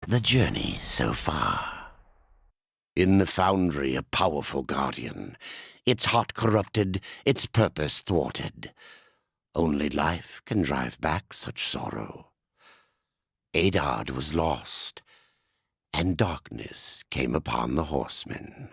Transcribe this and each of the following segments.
the journey so far. In the foundry, a powerful guardian, its heart corrupted, its purpose thwarted. Only life can drive back such sorrow. Adard was lost, and darkness came upon the horsemen.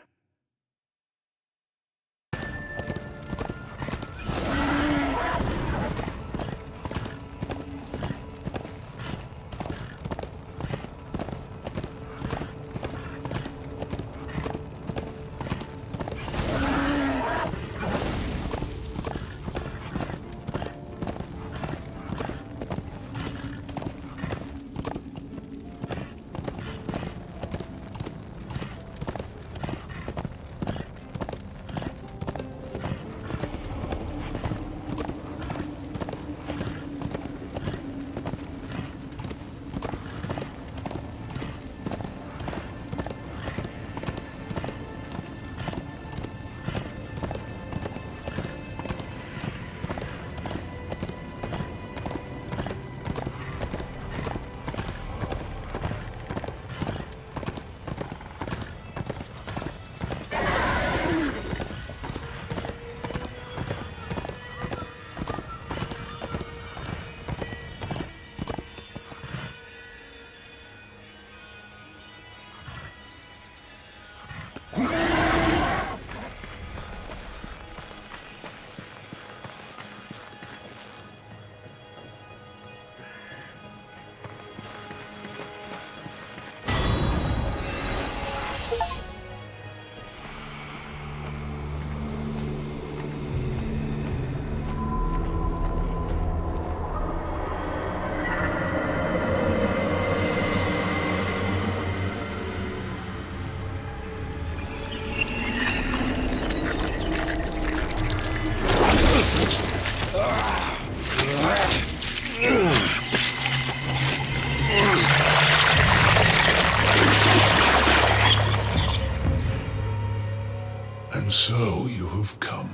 And so you have come,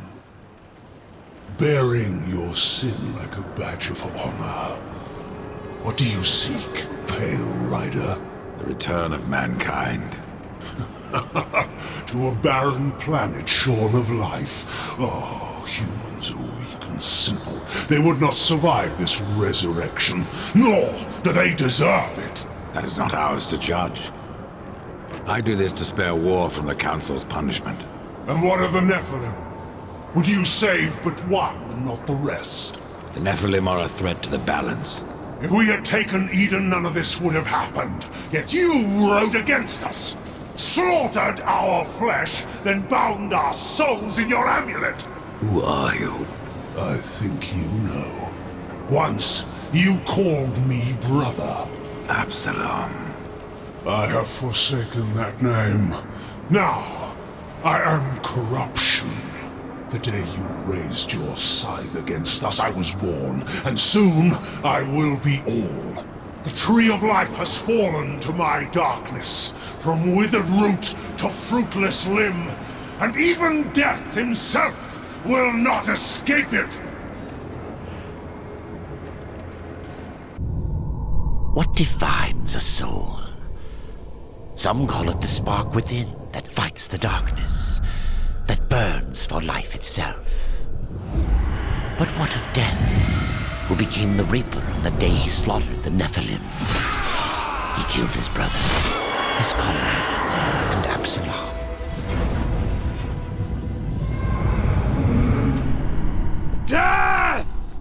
bearing your sin like a badge of honor. What do you seek, Pale Rider? The return of mankind. To a barren planet shorn of life. Oh, humans are weak and simple. They would not survive this resurrection, nor do they deserve it. That is not ours to judge. I do this to spare war from the Council's punishment. And what of the Nephilim? Would you save but one and not the rest? The Nephilim are a threat to the balance. If we had taken Eden, none of this would have happened. Yet you rode against us, slaughtered our flesh, then bound our souls in your amulet. Who are you? I think you know. Once, you called me brother. Absalom. I have forsaken that name. Now, I am corruption. The day you raised your scythe against us, I was born, and soon I will be all. The tree of life has fallen to my darkness, from withered root to fruitless limb, and even death himself will not escape it. What defines a soul? Some call it the spark within that fights the darkness, that burns for life itself. But what of death, who became the Reaper on the day he slaughtered the Nephilim? He killed his brother, his comrades, and Absalom. Death!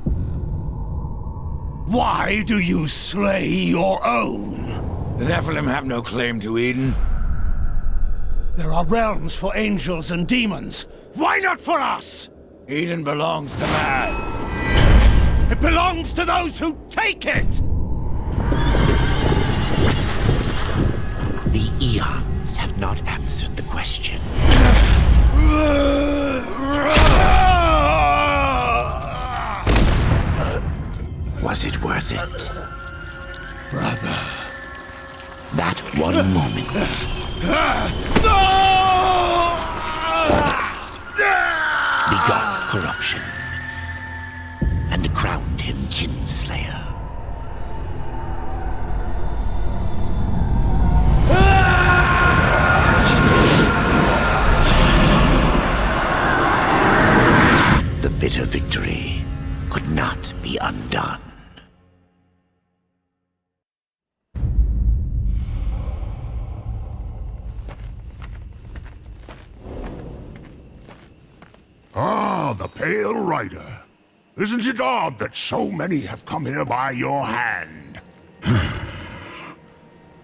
Why do you slay your own? The Nephilim have no claim to Eden. There are realms for angels and demons. Why not for us? Eden belongs to man. It belongs to those who take it! The eons have not answered the question. Was it worth it? Brother. That one moment. Begot corruption. And crowned him kinslayer. the Pale Rider. Isn't it odd that so many have come here by your hand?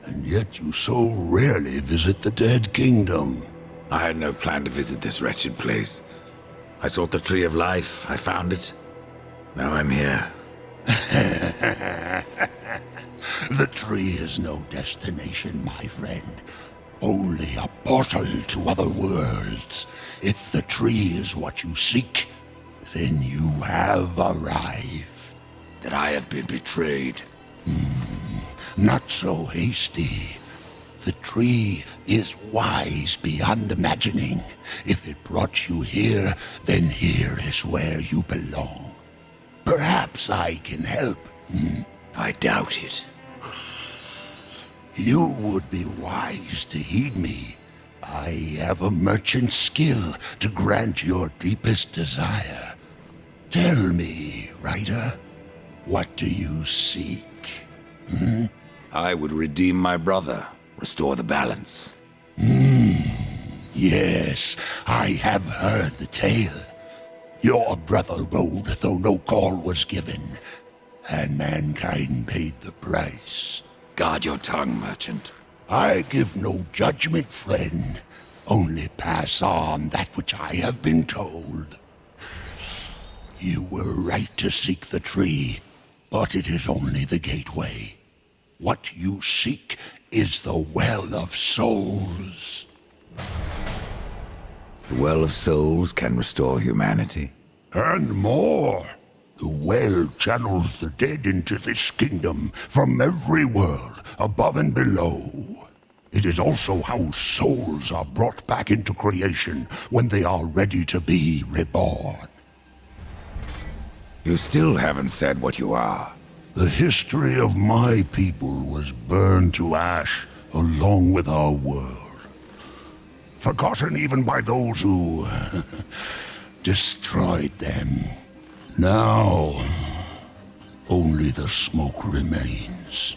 And yet you so rarely visit the Dead Kingdom. I had no plan to visit this wretched place. I sought the Tree of Life, I found it. Now I'm here. The tree is no destination, my friend. Only a portal to other worlds. If the tree is what you seek, then you have arrived. That I have been betrayed. Not so hasty. The tree is wise beyond imagining. If it brought you here, then here is where you belong. Perhaps I can help. I doubt it. You would be wise to heed me. I have a merchant skill to grant your deepest desire. Tell me, Rider, what do you seek? I would redeem my brother, restore the balance. Yes, I have heard the tale. Your brother rode, though no call was given, and mankind paid the price. Guard your tongue, merchant. I give no judgment, friend. Only pass on that which I have been told. You were right to seek the tree, but it is only the gateway. What you seek is the Well of Souls. The Well of Souls can restore humanity. And more. The well channels the dead into this kingdom from every world, above and below. It is also how souls are brought back into creation when they are ready to be reborn. You still haven't said what you are. The history of my people was burned to ash along with our world. Forgotten even by those who destroyed them. Now, only the smoke remains.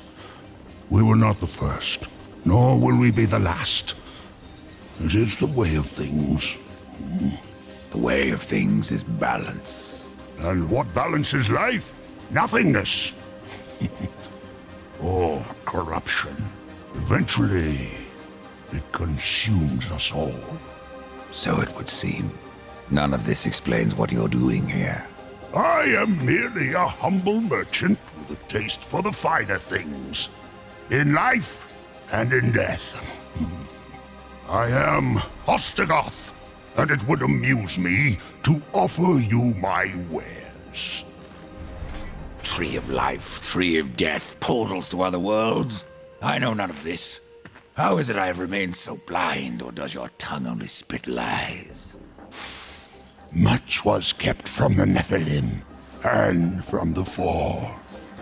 We were not the first, nor will we be the last. It is the way of things. The way of things is balance. And what balances life? Nothingness. Or corruption. Eventually, it consumes us all. So it would seem. None of this explains what you're doing here. I am merely a humble merchant with a taste for the finer things. In life and in death. I am Ostagoth, and it would amuse me to offer you my wares. Tree of life, tree of death, portals to other worlds. I know none of this. How is it I have remained so blind, or does your tongue only spit lies? Much was kept from the Nephilim, and from the Four.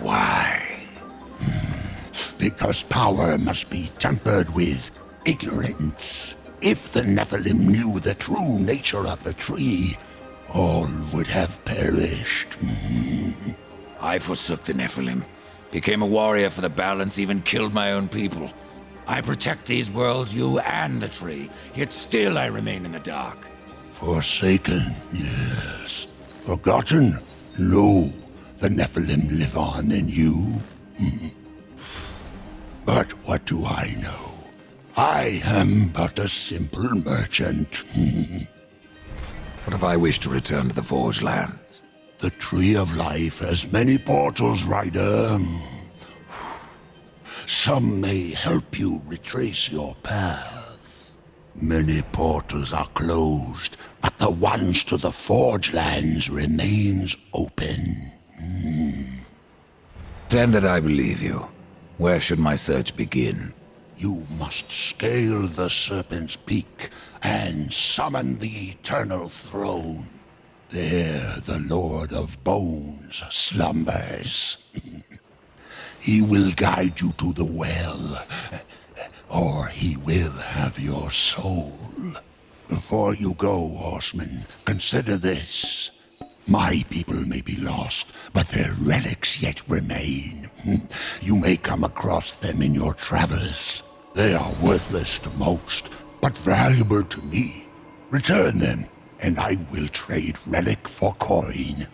Why? Because power must be tempered with ignorance. If the Nephilim knew the true nature of the tree, all would have perished. I forsook the Nephilim, became a warrior for the balance, even killed my own people. I protect these worlds, you and the tree, yet still I remain in the dark. Forsaken, yes. Forgotten? No. The Nephilim live on in you. But what do I know? I am but a simple merchant. What if I wish to return to the Forge Lands? The Tree of Life has many portals, Rider. Some may help you retrace your path. Many portals are closed, but the ones to the Forge Lands remains open. Then that I believe you. Where should my search begin? You must scale the Serpent's Peak and summon the Eternal Throne. There the Lord of Bones slumbers. He will guide you to the well, or he will have your soul. Before you go, horseman, consider this. My people may be lost, but their relics yet remain. You may come across them in your travels. They are worthless to most, but valuable to me. Return them, and I will trade relic for coin.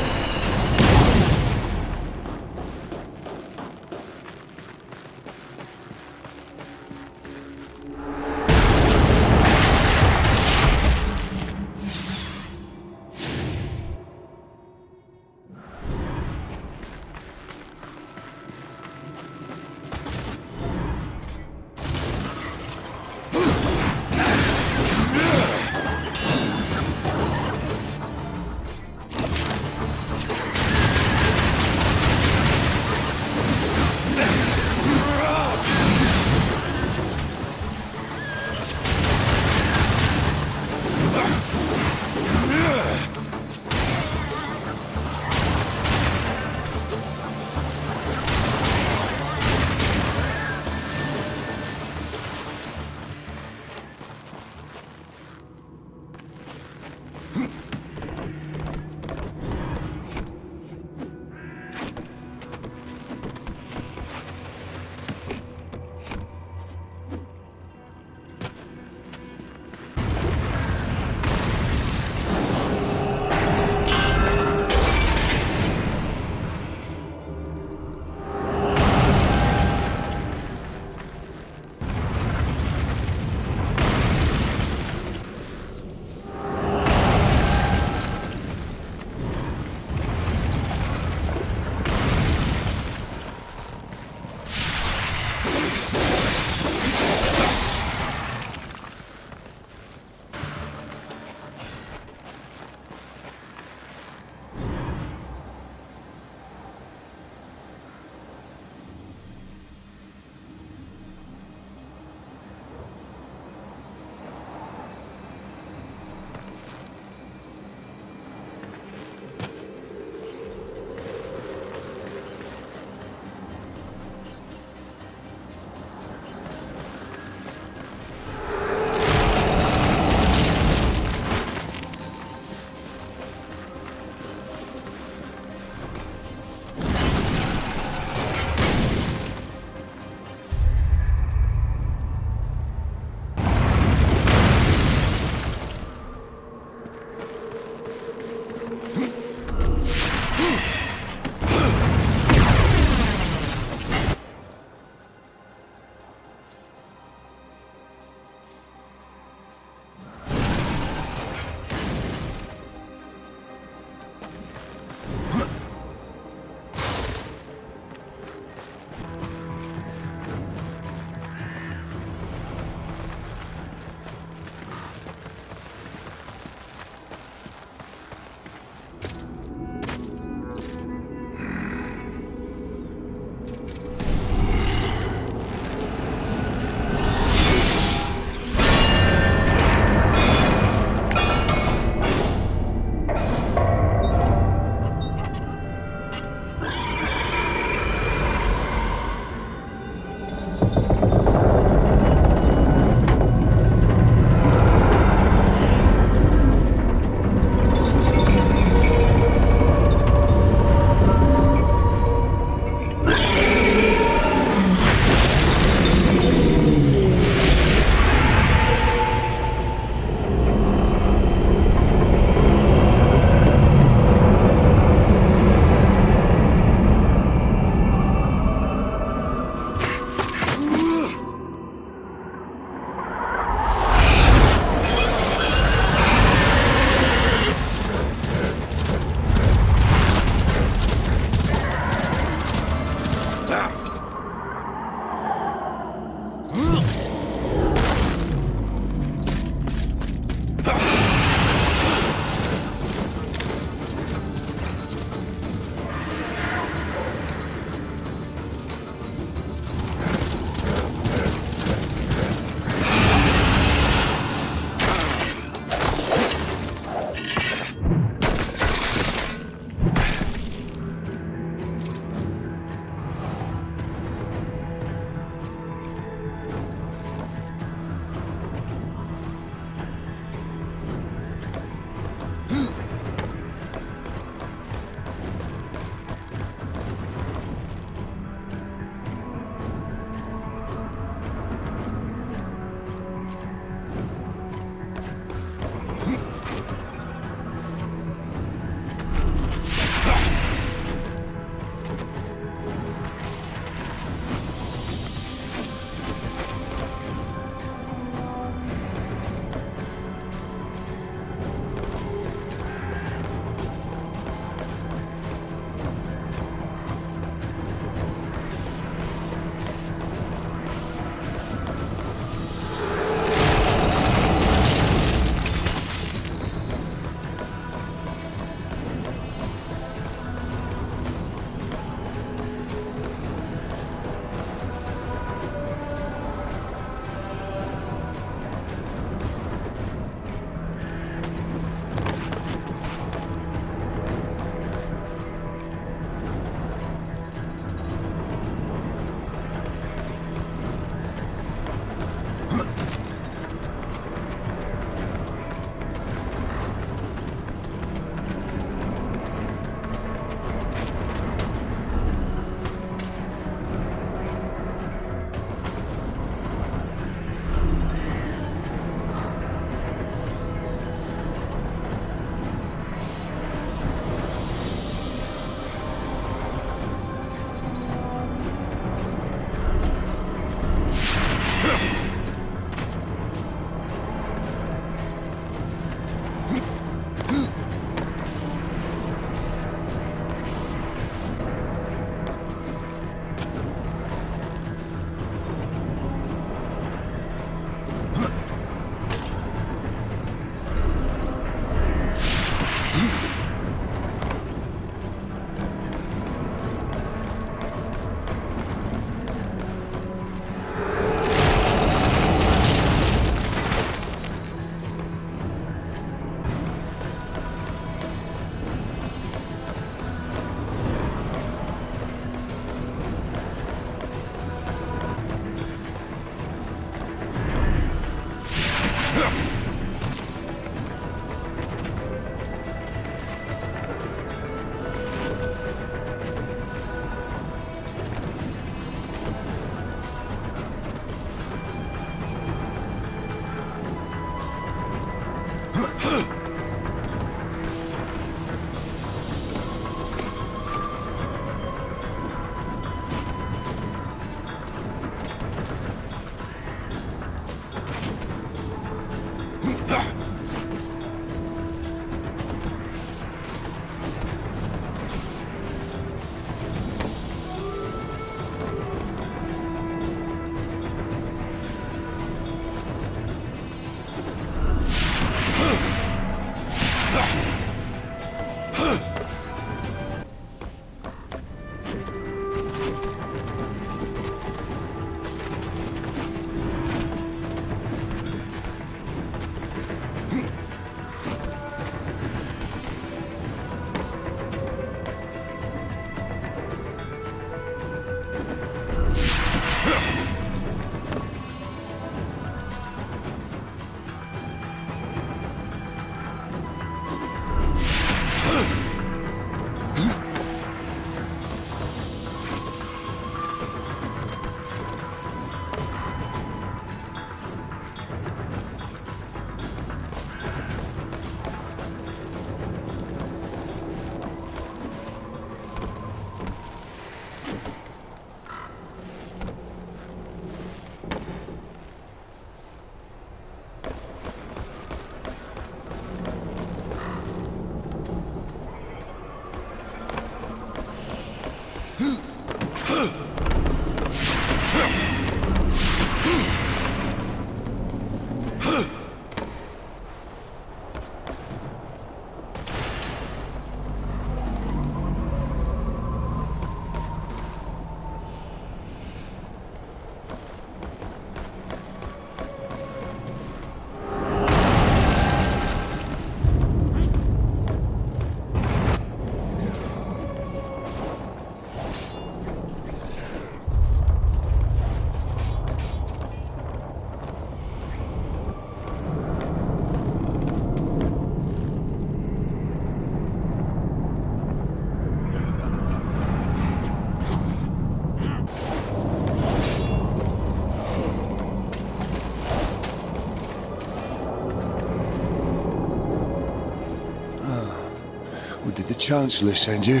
What did the Chancellor send you?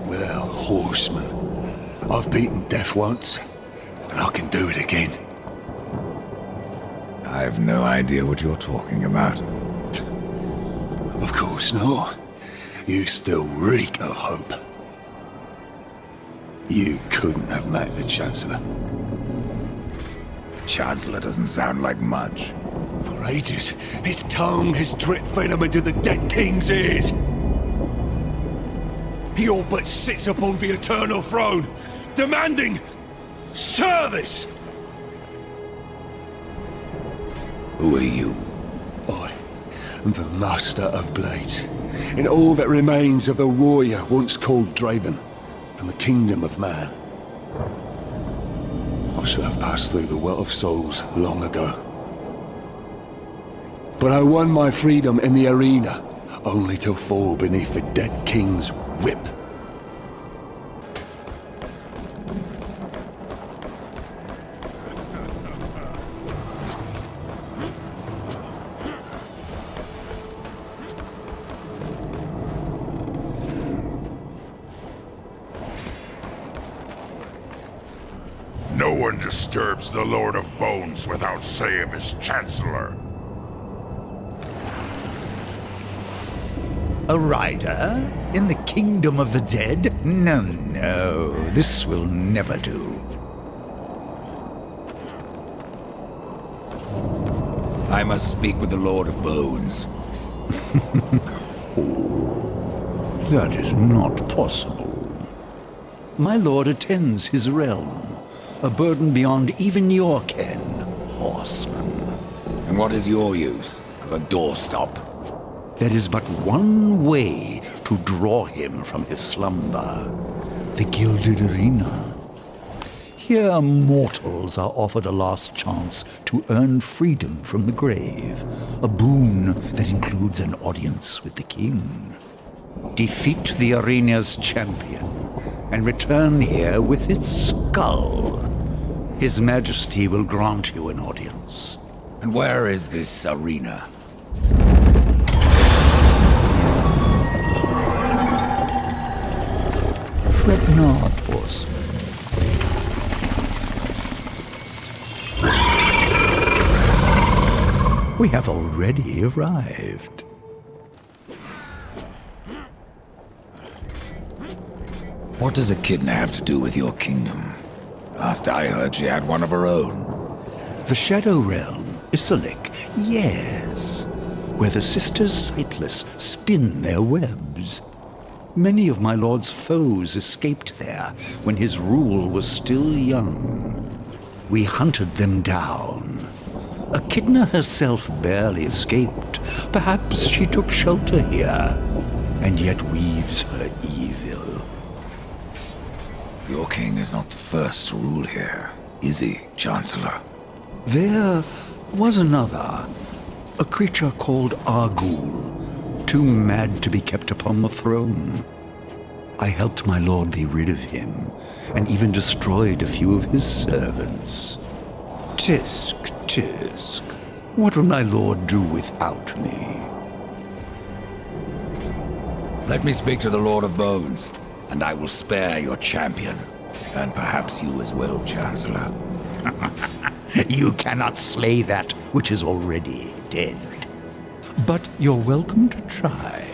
Well, horseman. I've beaten death once, and I can do it again. I've no idea what you're talking about. Of course not. You still reek of hope. You couldn't have met the Chancellor. Chancellor doesn't sound like much. For ages, his tongue has dripped venom into the dead king's ears. He all but sits upon the eternal throne, demanding service! Who are you? I am the Master of Blades, and all that remains of the warrior once called Draven, from the kingdom of man. I should have passed through the Well of Souls long ago. But I won my freedom in the arena, only to fall beneath the dead king's whip. No one disturbs the Lord of Bones without say of his Chancellor. A rider? In the kingdom of the dead? No, no, this will never do. I must speak with the Lord of Bones. Oh, that is not possible. My lord attends his realm, a burden beyond even your ken, horseman. And what is your use as a doorstop? There is but one way to draw him from his slumber: the Gilded Arena. Here mortals are offered a last chance to earn freedom from the grave, a boon that includes an audience with the king. Defeat the arena's champion, and return here with its skull. His Majesty will grant you an audience. And where is this arena? Fret not, horseman. We have already arrived. What does Echidna have to do with your kingdom? Last I heard, she had one of her own. The Shadow Realm, Isalik, yes, where the Sisters Sightless spin their webs. Many of my lord's foes escaped there when his rule was still young. We hunted them down. Echidna herself barely escaped. Perhaps she took shelter here, and yet weaves her evil. Your king is not the first to rule here, is he, Chancellor? There was another, a creature called Argul, too mad to be kept upon the throne. I helped my lord be rid of him, and even destroyed a few of his servants. Tisk, tisk, what would my lord do without me? Let me speak to the Lord of Bones, and I will spare your champion. And perhaps you as well, Chancellor. You cannot slay that which is already dead. But you're welcome to try.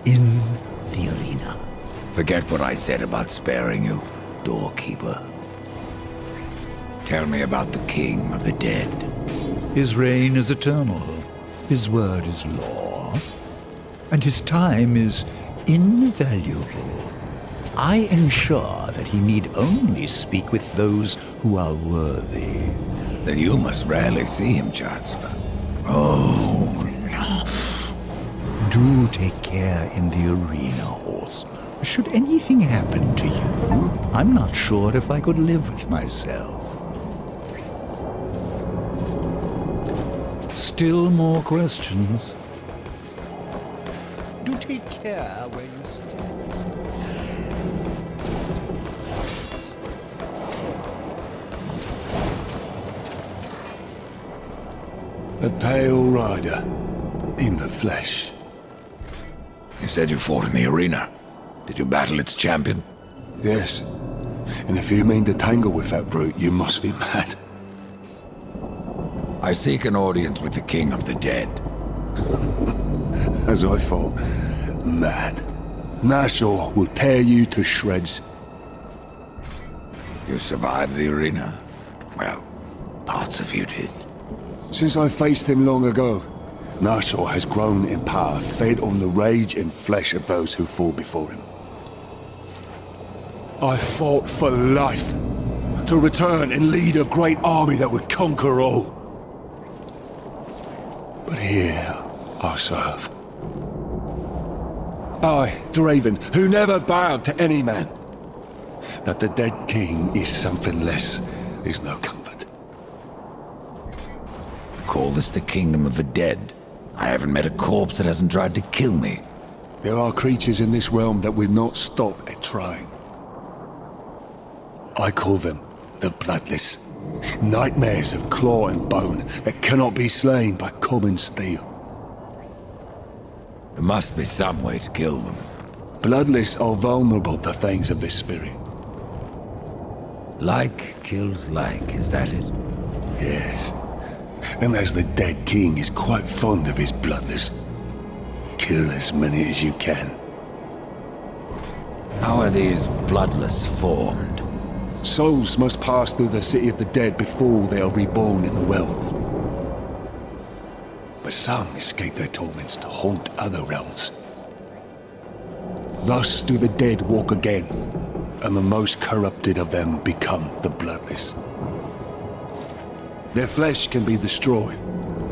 In the arena. Forget what I said about sparing you, doorkeeper. Tell me about the King of the Dead. His reign is eternal. His word is law. And his time is invaluable. I ensure that he need only speak with those who are worthy. Then you must rarely see him, Chancellor. Oh, Do take care in the arena, horseman. Should anything happen to you, I'm not sure if I could live with myself. Still more questions? Do take care where you stand. A pale rider in the flesh. You said you fought in the arena. Did you battle its champion? Yes. And if you mean to tangle with that brute, you must be mad. I seek an audience with the King of the Dead. As I thought, mad. Nashor will tear you to shreds. You survived the arena. Well, parts of you did. Since I faced him long ago, Nashor has grown in power, fed on the rage and flesh of those who fall before him. I fought for life, to return and lead a great army that would conquer all. But here I serve. I, Draven, who never bowed to any man. That the dead king is something less is no comfort. Call this the Kingdom of the Dead. I haven't met a corpse that hasn't tried to kill me. There are creatures in this realm that will not stop at trying. I call them the Bloodless. Nightmares of claw and bone that cannot be slain by common steel. There must be some way to kill them. Bloodless are vulnerable to things of this spirit. Like kills like, is that it? Yes. And as the dead king is quite fond of his Bloodless, kill as many as you can. How are these Bloodless formed? Souls must pass through the city of the dead before they are reborn in the world. But some escape their torments to haunt other realms. Thus do the dead walk again, and the most corrupted of them become the Bloodless. Their flesh can be destroyed,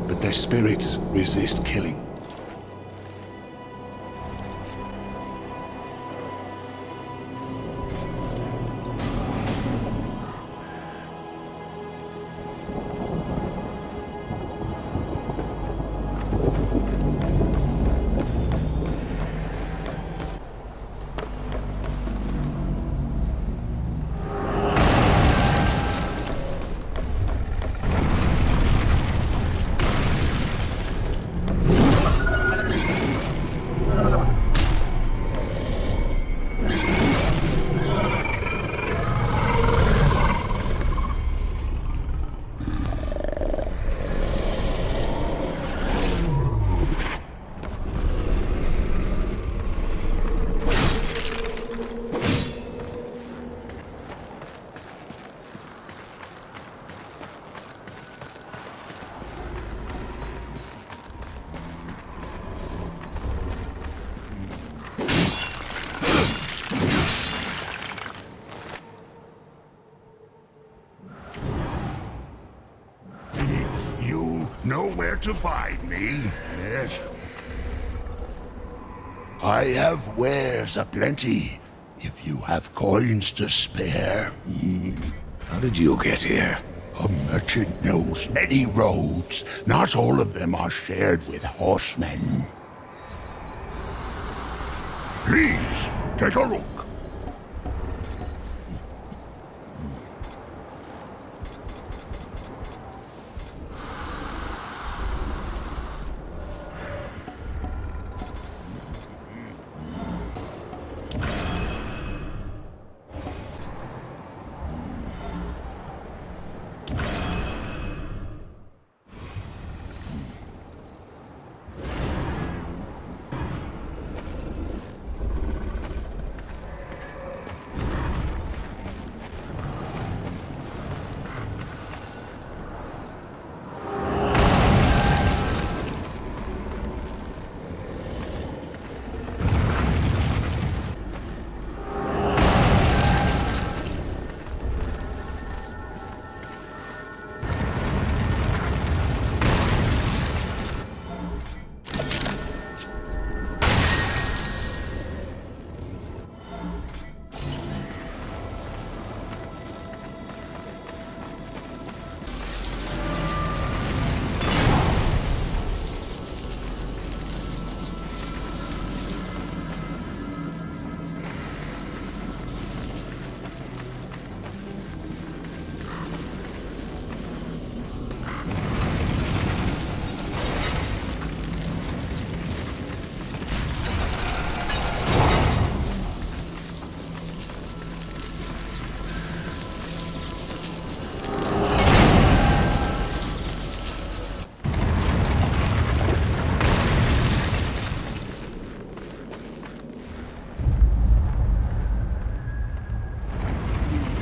but their spirits resist killing. Know where to find me? Yes? I have wares aplenty, if you have coins to spare. How did you get here? A merchant knows many roads. Not all of them are shared with horsemen. Please, take a look.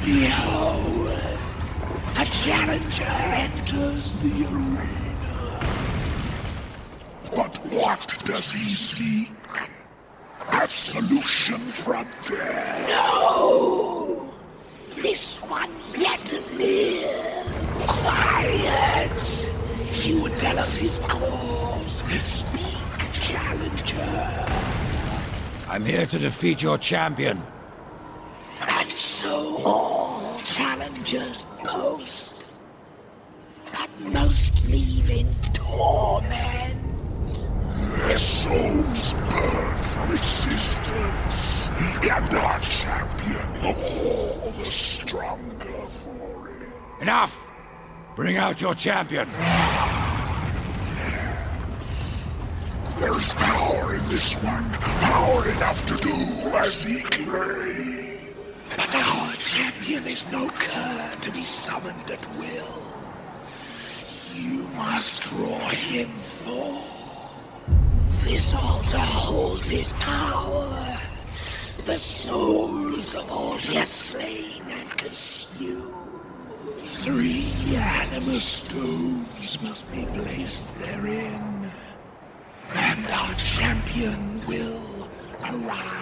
Behold, a challenger enters the arena. But what does he seek? Absolution from death. No! This one yet live. Quiet! He would tell us his cause. Speak, challenger. I'm here to defeat your champion. And so all challengers boast, but most leave in torment. Their souls burn from existence, and our champion all the stronger for it. Enough! Bring out your champion. There is power in this one, power enough to do as he claims. But our champion is no cur to be summoned at will. You must draw him forth. This altar holds his power. The souls of all he has slain and consumed. 3 Animus stones must be placed therein. And our champion will arise.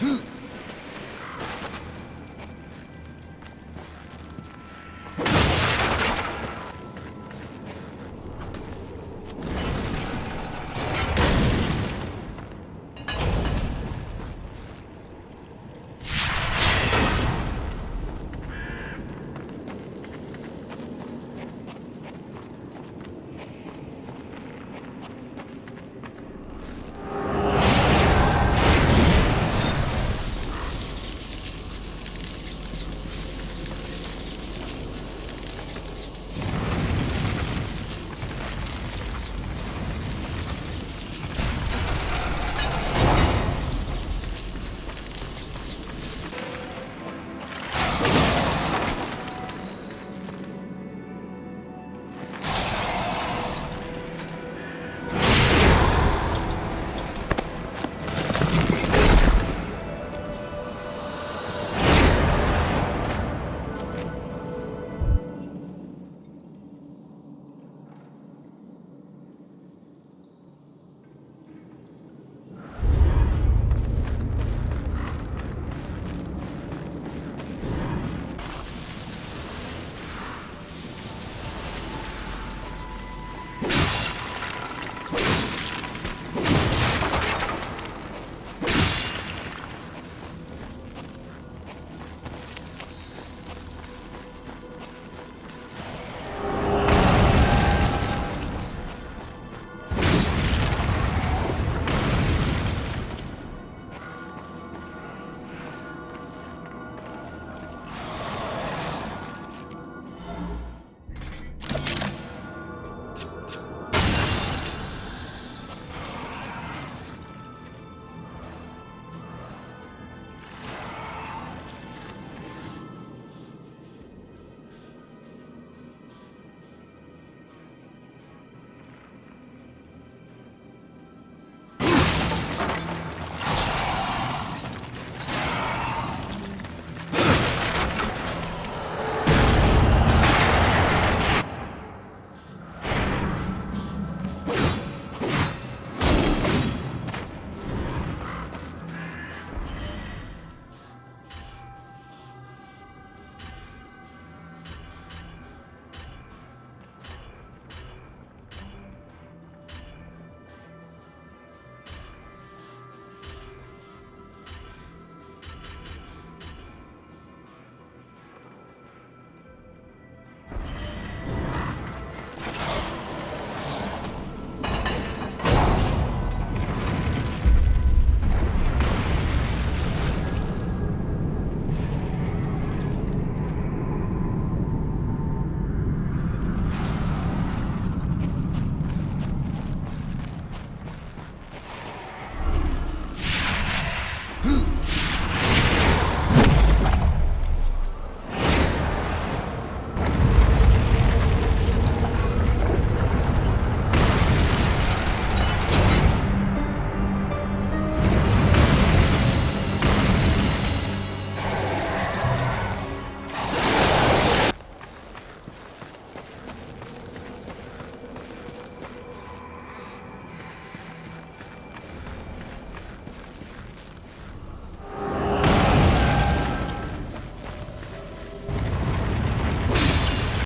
Huh?